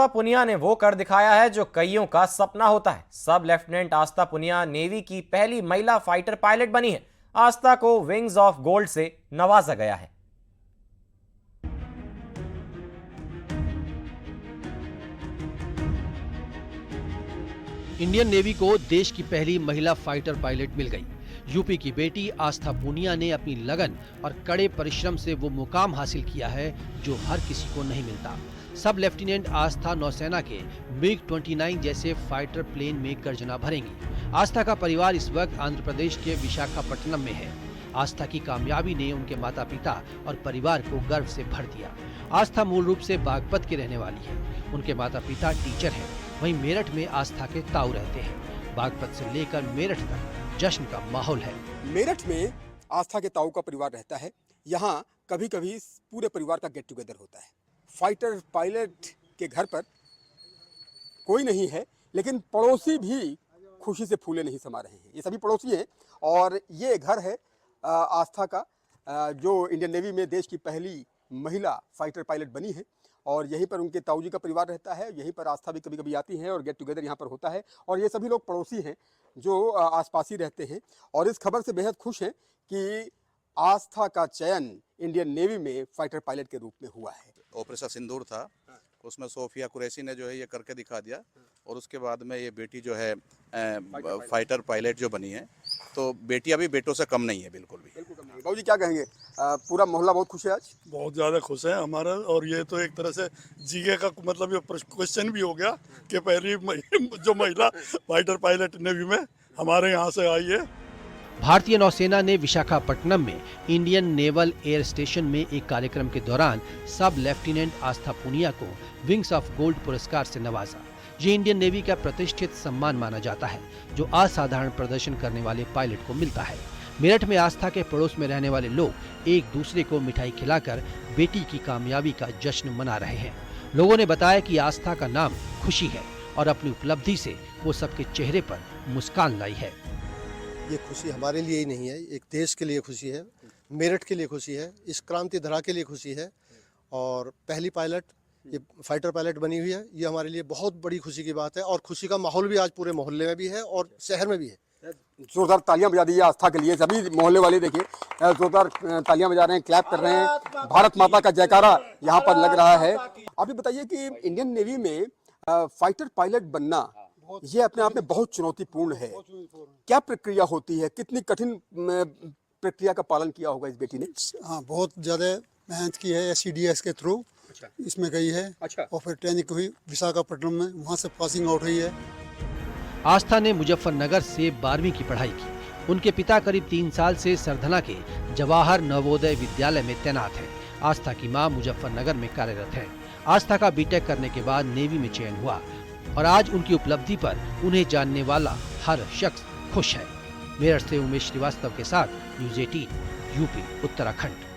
आस्था पुनिया ने वो कर दिखाया है जो कईयों का सपना होता है। सब लेफ्टिनेंट आस्था पुनिया नेवी की पहली महिला फाइटर पायलट बनी है। आस्था को विंग्स ऑफ गोल्ड से नवाजा गया है। इंडियन नेवी को देश की पहली महिला फाइटर पायलट मिल गई। यूपी की बेटी आस्था पूनिया ने अपनी लगन और कड़े परिश्रम से वो मुकाम हासिल किया है जो हर किसी को नहीं मिलता। सब लेफ्टिनेंट आस्था नौसेना के MiG-29 जैसे फाइटर प्लेन में गर्जना भरेंगी। आस्था का परिवार इस वक्त आंध्र प्रदेश के विशाखापट्टनम में है। आस्था की कामयाबी ने उनके माता पिता और परिवार को गर्व से भर दिया। आस्था मूल रूप से बागपत की रहने वाली है। उनके माता पिता टीचर हैं। वहीं मेरठ में आस्था के ताऊ रहते हैं। बागपत से लेकर मेरठ तक जश्न का माहौल है। मेरठ में आस्था के ताऊ का परिवार रहता है। यहाँ कभी कभी पूरे परिवार का गेट टुगेदर होता है। फाइटर पायलट के घर पर कोई नहीं है, लेकिन पड़ोसी भी खुशी से फूले नहीं समा रहे हैं। ये सभी पड़ोसी हैं और ये घर है आस्था का, जो इंडियन नेवी में देश की पहली महिला फाइटर पायलट बनी है। और यहीं पर उनके ताऊ जी का परिवार रहता है। यहीं पर आस्था भी कभी कभी आती है और गेट टुगेदर यहाँ पर होता है। और ये सभी लोग पड़ोसी हैं जो आसपास ही रहते हैं और इस खबर से बेहद खुश हैं कि आस्था का चयन इंडियन नेवी में फाइटर पायलट के रूप में हुआ है। ऑपरेशन सिंदूर था, उसमें सोफिया कुरैशी ने जो है ये करके दिखा दिया और उसके बाद में ये बेटी जो है फाइटर पायलट जो बनी है, तो बेटी अभी बेटों से कम नहीं है, बिल्कुल भी। बाबू जी क्या कहेंगे? पूरा मोहल्ला बहुत खुश है आज। बहुत ज़्यादा खुश है हमारा। और ये तो एक तरह से जीके का मतलब ये क्वेश्चन भी हो गया कि पहली जो महिला फाइटर पायलट नेवी में हमारे यहाँ से आई है। भारतीय नौसेना ने विशाखापट्टनम में इंडियन नेवल एयर स्टेशन में एक कार्यक्रम के दौरान सब लेफ्टिनेंट आस्था पूनिया को विंग्स ऑफ गोल्ड पुरस्कार से नवाजा। ये इंडियन नेवी का प्रतिष्ठित सम्मान माना जाता है जो असाधारण प्रदर्शन करने वाले पायलट को मिलता है। मेरठ में आस्था के पड़ोस में रहने वाले लोग एक दूसरे को मिठाई खिलाकर बेटी की कामयाबी का जश्न मना रहे हैं। लोगों ने बताया कि आस्था का नाम खुशी है और अपनी उपलब्धि से वो सबके चेहरे पर मुस्कान लाई है। ये खुशी हमारे लिए ही नहीं है, एक देश के लिए खुशी है, मेरठ के लिए खुशी है, इस क्रांति धरा के लिए खुशी है। और पहली पायलट ये फाइटर पायलट बनी हुई है, ये हमारे लिए बहुत बड़ी खुशी की बात है। और खुशी का माहौल भी आज पूरे मोहल्ले में भी है और शहर में भी है। जोरदार तालियां बजा दी है आस्था के लिए। सभी मोहल्ले वाले देखिए जोरदार तालियां बजा रहे हैं, क्लैप कर रहे हैं। भारत माता का जयकारा यहाँ पर लग रहा है। आप ये बताइए कि इंडियन नेवी में फाइटर पायलट बनना ये अपने आप में बहुत चुनौतीपूर्ण है। क्या प्रक्रिया होती है? कितनी कठिन प्रक्रिया का पालन किया होगा इस बेटी ने? हाँ, बहुत ज़्यादा मेहनत की है। SCDS के थ्रू इसमें गई है। और फिर ट्रेनिंग हुई विशाखापट्टनम में, वहाँ से पासिंग आउट हुई है। आस्था ने मुजफ्फरनगर से 12वीं की पढ़ाई की। उनके पिता करीब 3 साल से सरधना के जवाहर नवोदय विद्यालय में तैनात हैं। आस्था की मां मुजफ्फरनगर में कार्यरत है। आस्था का B.Tech करने के बाद नेवी में चयन हुआ और आज उनकी उपलब्धि पर उन्हें जानने वाला हर शख्स खुश है। मेरठ से उमेश श्रीवास्तव के साथ News 18 यूपी उत्तराखंड।